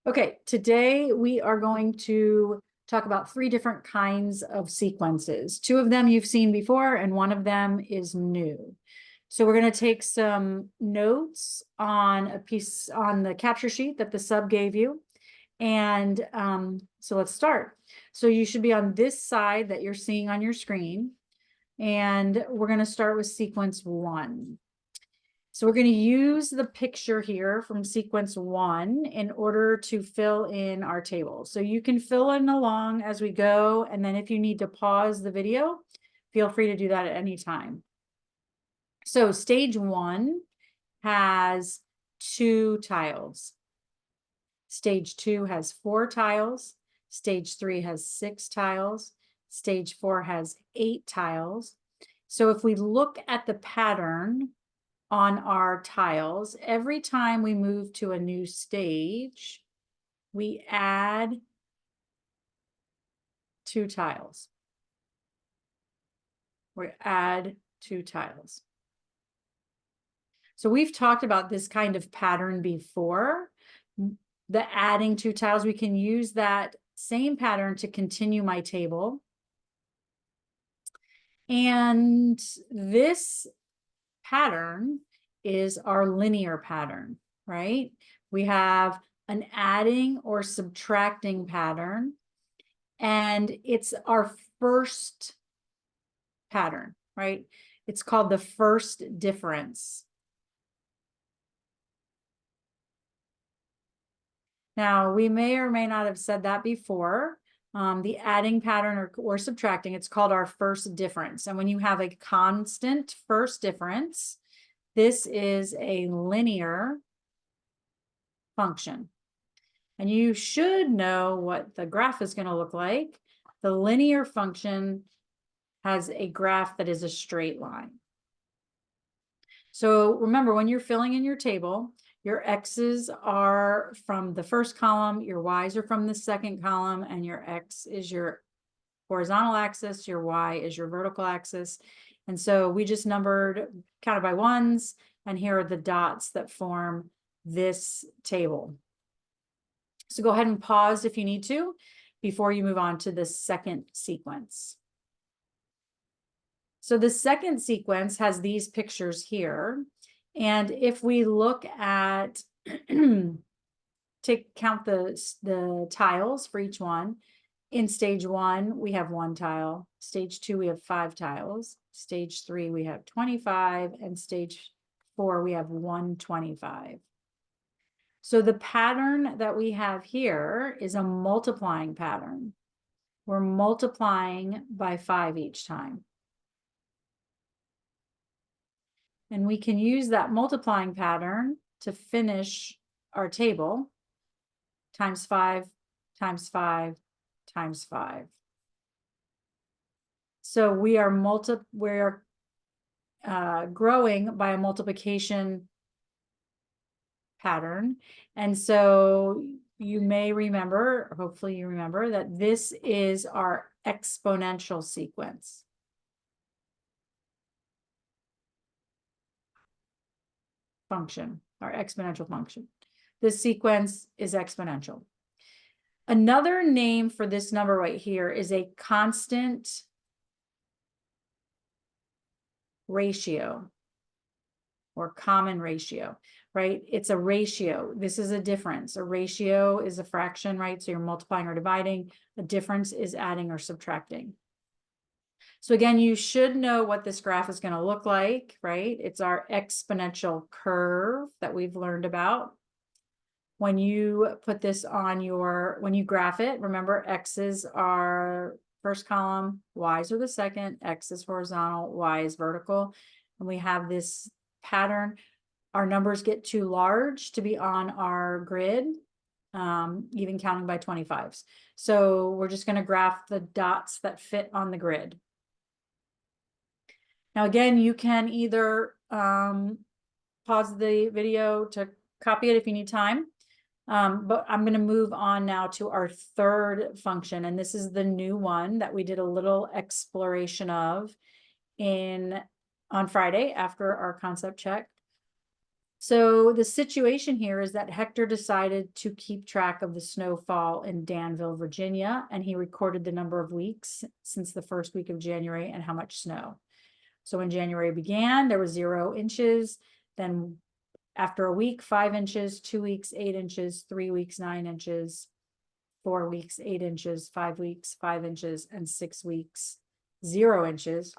Okay, today we are going to talk about 3 different kinds of sequences. 2 of them you've seen before, and 1 of them is new. So we're going to take some notes on the capture sheet that the sub gave you. And so let's start. So you should be on this side that you're seeing on your screen. And we're going to start with sequence 1. So we're going to use the picture here from sequence 1 in order to fill in our table. So you can fill in along as we go. And then if you need to pause the video, feel free to do that at any time. So stage 1 has 2 tiles. Stage 2 has 4 tiles. Stage 3 has 6 tiles. Stage 4 has 8 tiles. So if we look at the pattern on our tiles, every time we move to a new stage, we add 2 tiles. We add 2 tiles. So we've talked about this kind of pattern before. The adding 2 tiles, we can use that same pattern to continue my table. And this pattern is our linear pattern, right? We have an adding or subtracting pattern, and it's our first pattern, right? It's called the first difference. Now, we may or may not have said that before. The adding pattern or subtracting, it's called our first difference. And when you have a constant first difference, this is a linear function. And you should know what the graph is going to look like. The linear function has a graph that is a straight line. So remember, when you're filling in your table, your X's are from the first column, your Y's are from the second column, and your X is your horizontal axis, your Y is your vertical axis. And so we just counted by ones, and here are the dots that form this table. So go ahead and pause if you need to before you move on to the second sequence. So the second sequence has these pictures here. And if we look at, to count the tiles for each one, in stage 1, we have 1 tile. Stage 2, we have 5 tiles. Stage 3, we have 25. And stage 4, we have 125. So the pattern that we have here is a multiplying pattern. We're multiplying by 5 each time. And we can use that multiplying pattern to finish our table. Times 5, times 5, times 5. So we are growing by a multiplication pattern. And so you may remember, or hopefully you remember, that this is our exponential sequence. Function, our exponential function. This sequence is exponential. Another name for this number right here is a constant ratio or common ratio, right? It's a ratio. This is a difference. A ratio is a fraction, right? So you're multiplying or dividing. A difference is adding or subtracting. So again, you should know what this graph is going to look like, right? It's our exponential curve that we've learned about. When you put this on when you graph it, remember X's are first column, Y's are the second, X is horizontal, Y is vertical. And we have this pattern. Our numbers get too large to be on our grid, even counting by 25s. So we're just going to graph the dots that fit on the grid. Now, again, you can either pause the video to copy it if you need time. But I'm going to move on now to our third function. And this is the new one that we did a little exploration of on Friday after our concept check. So the situation here is that Hector decided to keep track of the snowfall in Danville, Virginia, and he recorded the number of weeks since the first week of January and how much snow. So when January began, there was 0 inches. Then after a week, 5 inches, 2 weeks, 8 inches, 3 weeks, 9 inches, 4 weeks, 8 inches, 5 weeks, 5 inches, and 6 weeks, 0 inches.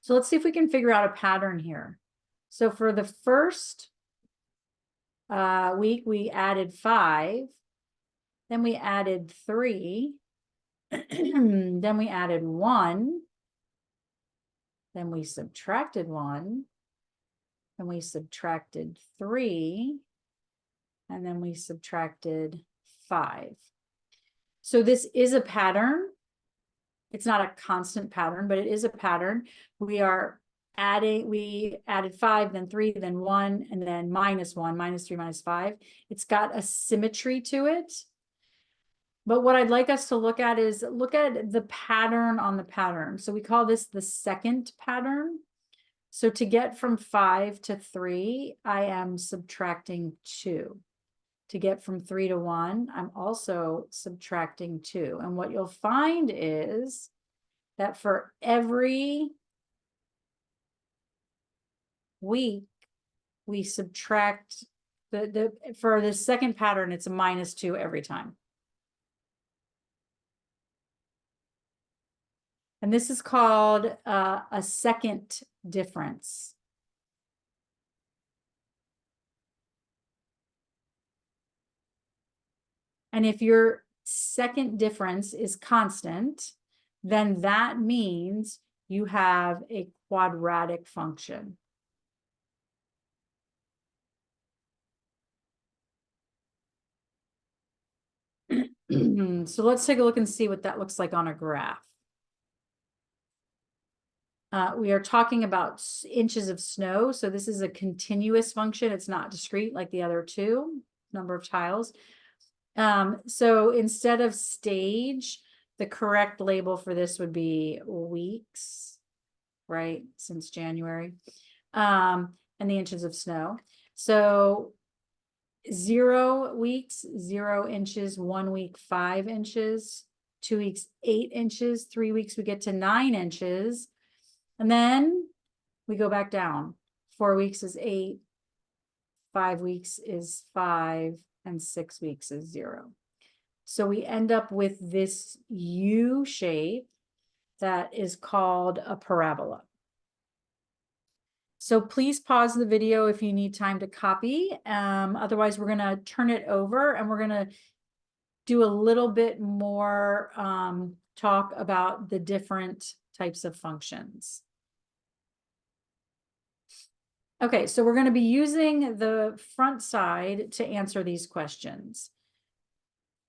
So let's see if we can figure out a pattern here. So for the first week, we added 5, then we added 3, then we added 1, then we subtracted 1, and we subtracted 3, and then we subtracted 5. So this is a pattern. It's not a constant pattern, but it is a pattern. We added 5, then 3, then 1, and then -1, -3, -5. It's got a symmetry to it. But what I'd like us to look at is look at the pattern on the pattern. So we call this the second pattern. So to get from 5 to 3, I am subtracting 2. To get from 3 to 1, I'm also subtracting 2. And what you'll find is that for every week, we subtract for the second pattern, it's a -2 every time. And this is called a second difference. And if your second difference is constant, then that means you have a quadratic function. So let's take a look and see what that looks like on a graph. We are talking about inches of snow. So this is a continuous function. It's not discrete like the other two, number of tiles. So instead of stage, the correct label for this would be weeks, right? Since January, and the inches of snow. So 0 weeks, 0 inches, 1 week, 5 inches, 2 weeks, 8 inches, 3 weeks, we get to 9 inches. And then we go back down. 4 weeks is 8, 5 weeks is 5, and 6 weeks is 0. So we end up with this U shape that is called a parabola. So please pause the video if you need time to copy. Otherwise, we're going to turn it over and we're going to do a little bit more talk about the different types of functions. Okay, so we're going to be using the front side to answer these questions.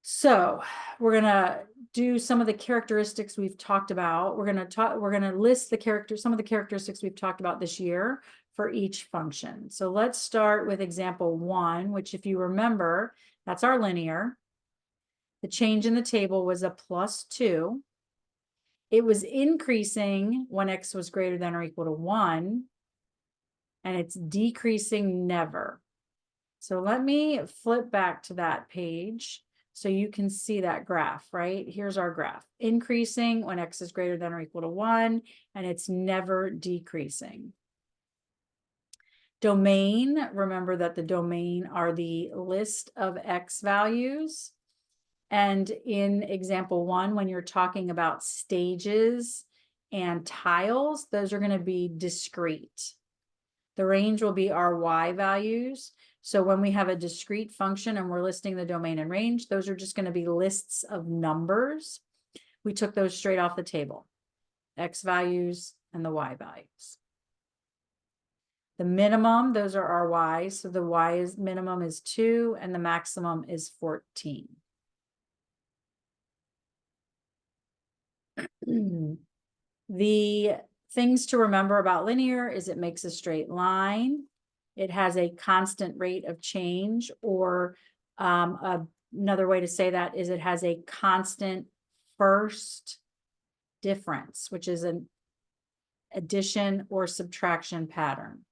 So we're going to do some of the characteristics we've talked about. We're going to list some of the characteristics we've talked about this year for each function. So let's start with example 1, which if you remember, that's our linear. The change in the table was a +2. It was increasing when x was greater than or equal to 1. And it's decreasing never. So let me flip back to that page so you can see that graph, right? Here's our graph. Increasing when x is greater than or equal to 1, and it's never decreasing. Domain, remember that the domain are the list of x values. And in example 1, when you're talking about stages and tiles, those are going to be discrete. The range will be our y values. So when we have a discrete function and we're listing the domain and range, those are just going to be lists of numbers. We took those straight off the table, x values and the y values. The minimum, those are our y's. So the minimum is 2 and the maximum is 14. The things to remember about linear is it makes a straight line. It has a constant rate of change, or another way to say that is it has a constant first difference, which is an addition or subtraction pattern.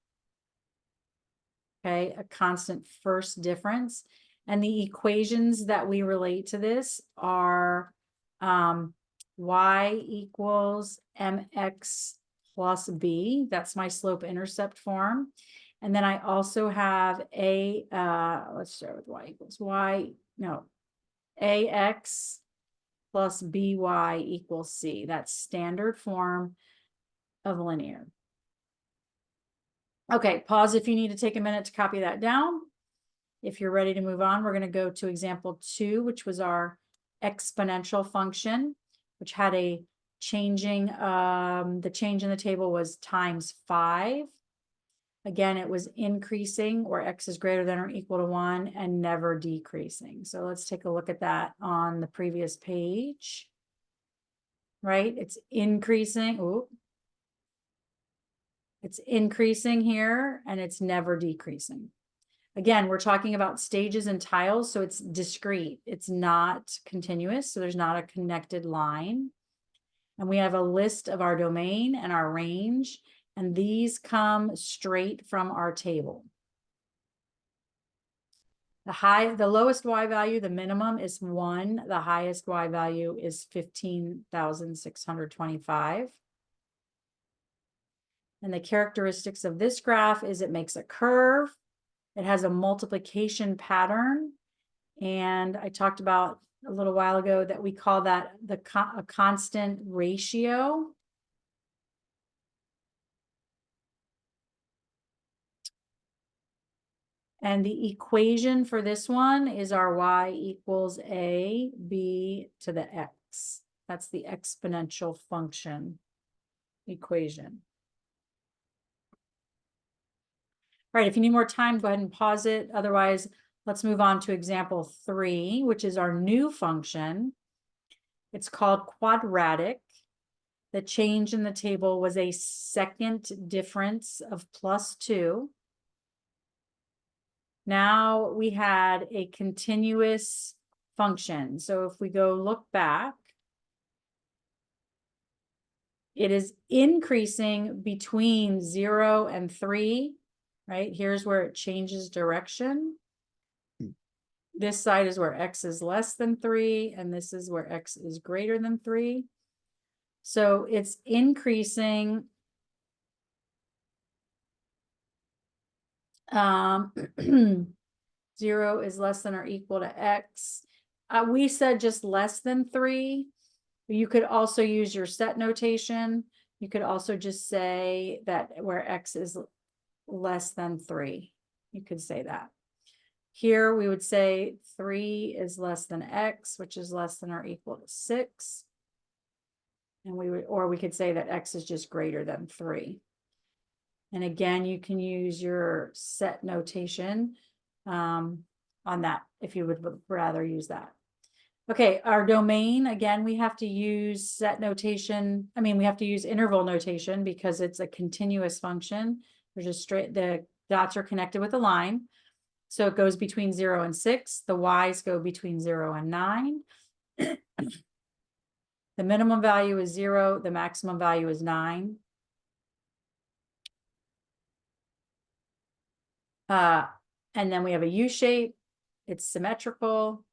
okay, a constant first difference. And the equations that we relate to this are y equals mx plus b. That's my slope intercept form. And then I also have let's start with y equals ax plus by equals c. That's standard form of linear. Okay, pause if you need to take a minute to copy that down. If you're ready to move on, we're going to go to example 2, which was our exponential function, which had a changing, the change in the table was times 5. Again, it was increasing where x is greater than or equal to 1 and never decreasing. So let's take a look at that on the previous page. Right? It's increasing. Ooh. It's increasing here and it's never decreasing. Again, we're talking about stages and tiles, so it's discrete. It's not continuous, so there's not a connected line. And we have a list of our domain and our range, and these come straight from our table. The lowest y value, the minimum is 1. The highest y value is 15,625. And the characteristics of this graph is it makes a curve. It has a multiplication pattern. And I talked about a little while ago that we call that a constant ratio. And the equation for this one is our y equals a b to the x. That's the exponential function equation. All right, if you need more time, go ahead and pause it. Otherwise, let's move on to example 3, which is our new function. It's called quadratic. The change in the table was a second difference of +2. Now we had a continuous function. So if we go look back, it is increasing between 0 and 3, right? Here's where it changes direction. This side is where x is less than 3, and this is where x is greater than 3. So it's increasing 0 is less than or equal to x. We said just less than 3. You could also use your set notation. You could also just say that where x is less than 3. You could say that. Here we would say 3 is less than x, which is less than or equal to 6. And we could say that x is just greater than 3. And again, you can use your set notation on that if you would rather use that. Okay, our domain, again, we have to use set notation. I mean, we have to use interval notation because it's a continuous function. There's just the dots are connected with a line. So it goes between 0 and 6. The y's go between 0 and 9. The minimum value is 0. The maximum value is 9. And then we have a U shape. It's symmetrical.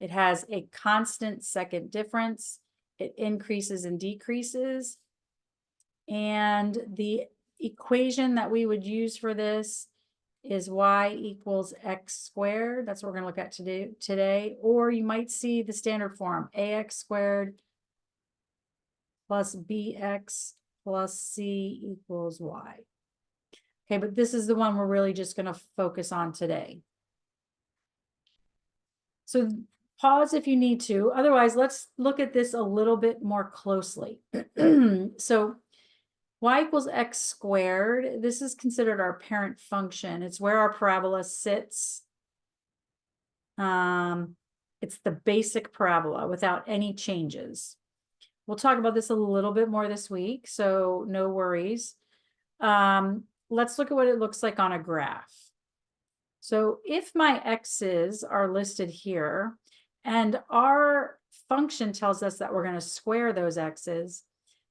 It has a constant second difference. It increases and decreases. And the equation that we would use for this is y equals x squared. That's what we're going to look at today. Or you might see the standard form, ax squared plus bx plus c equals y. Okay, but this is the one we're really just going to focus on today. So pause if you need to. Otherwise, let's look at this a little bit more closely. So y equals x squared. This is considered our parent function. It's where our parabola sits. It's the basic parabola without any changes. We'll talk about this a little bit more this week, so no worries. Let's look at what it looks like on a graph. So if my x's are listed here, and our function tells us that we're going to square those x's,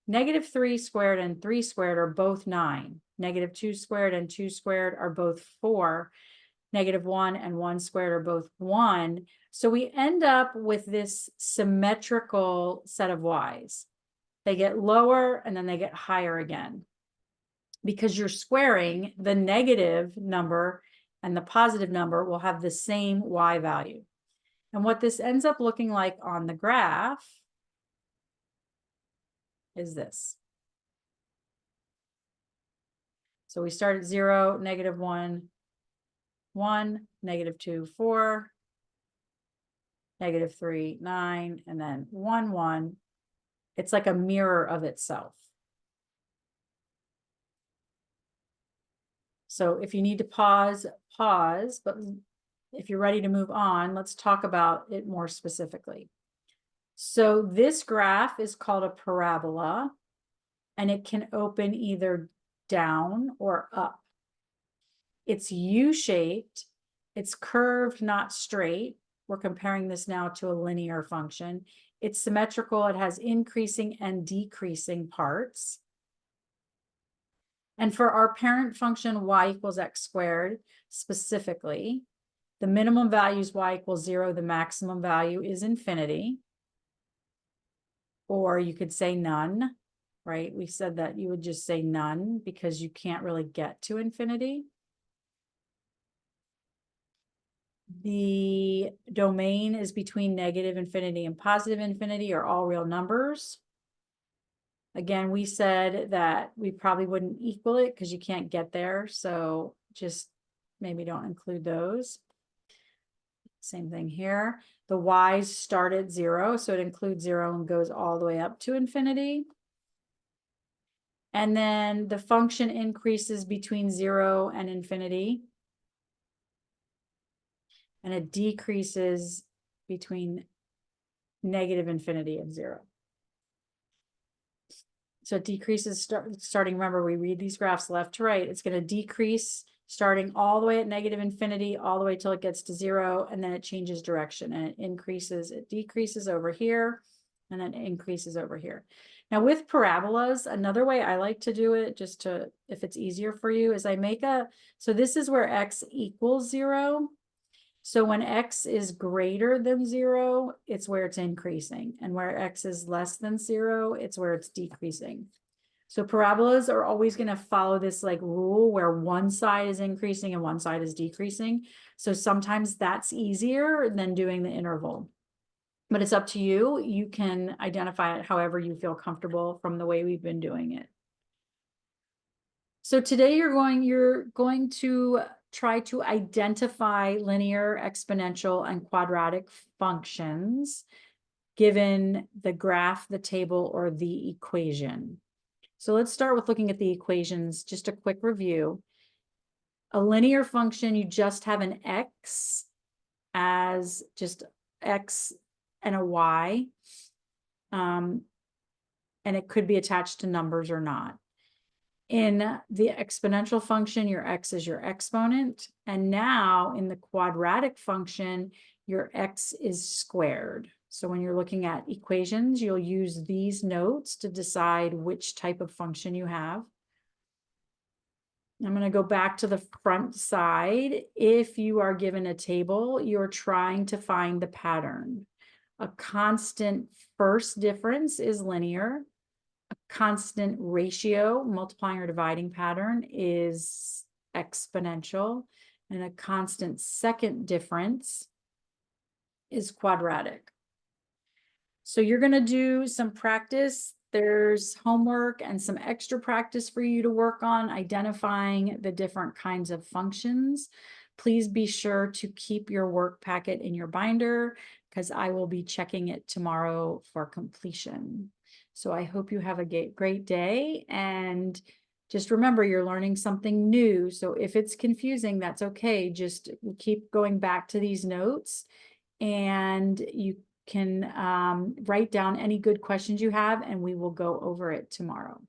-3 squared and 3 squared are both 9. Negative 2 squared and 2 squared are both 4. Negative 1 and 1 squared are both 1. So we end up with this symmetrical set of y's. They get lower and then they get higher again. Because you're squaring, the negative number and the positive number will have the same y value. And what this ends up looking like on the graph is this. So we start at 0, negative 1, 1, negative 2, 4, negative 3, 9, and then 1, 1. It's like a mirror of itself. So if you need to pause, pause, but if you're ready to move on, let's talk about it more specifically. So this graph is called a parabola, and it can open either down or up. It's U-shaped, it's curved, not straight. We're comparing this now to a linear function. It's symmetrical, it has increasing and decreasing parts. And for our parent function, y equals x squared, specifically, the minimum value is y equals 0, the maximum value is infinity. Or you could say none, right? We said that you would just say none because you can't really get to infinity. The domain is between negative infinity and positive infinity, are all real numbers. Again, we said that we probably wouldn't equal it because you can't get there. So just maybe don't include those. Same thing here. The y's start at 0, so it includes 0 and goes all the way up to infinity. And then the function increases between 0 and infinity. And it decreases between negative infinity and 0. So it decreases starting, remember, we read these graphs left to right. It's going to decrease starting all the way at negative infinity, all the way till it gets to 0, and then it changes direction and it increases, it decreases over here, and then it increases over here. Now with parabolas, another way I like to do it, just to, if it's easier for you, is I make so this is where x equals 0. So when x is greater than 0, it's where it's increasing. And where x is less than 0, it's where it's decreasing. So parabolas are always going to follow this like rule where one side is increasing and one side is decreasing. So sometimes that's easier than doing the interval. But it's up to you. You can identify it however you feel comfortable from the way we've been doing it. So today you're going to try to identify linear, exponential, and quadratic functions given the graph, the table, or the equation. So let's start with looking at the equations, just a quick review. A linear function, you just have an x as just x and a y. And it could be attached to numbers or not. In the exponential function, your x is your exponent. And now in the quadratic function, your x is squared. So when you're looking at equations, you'll use these notes to decide which type of function you have. I'm going to go back to the front side. If you are given a table, you're trying to find the pattern. A constant first difference is linear. A constant ratio, multiplying or dividing pattern, is exponential, and a constant second difference is quadratic. So you're going to do some practice. There's homework and some extra practice for you to work on identifying the different kinds of functions. Please be sure to keep your work packet in your binder because I will be checking it tomorrow for completion. So I hope you have a great day, and just remember you're learning something new. So if it's confusing, that's okay. Just keep going back to these notes, and you can write down any good questions you have, and we will go over it tomorrow.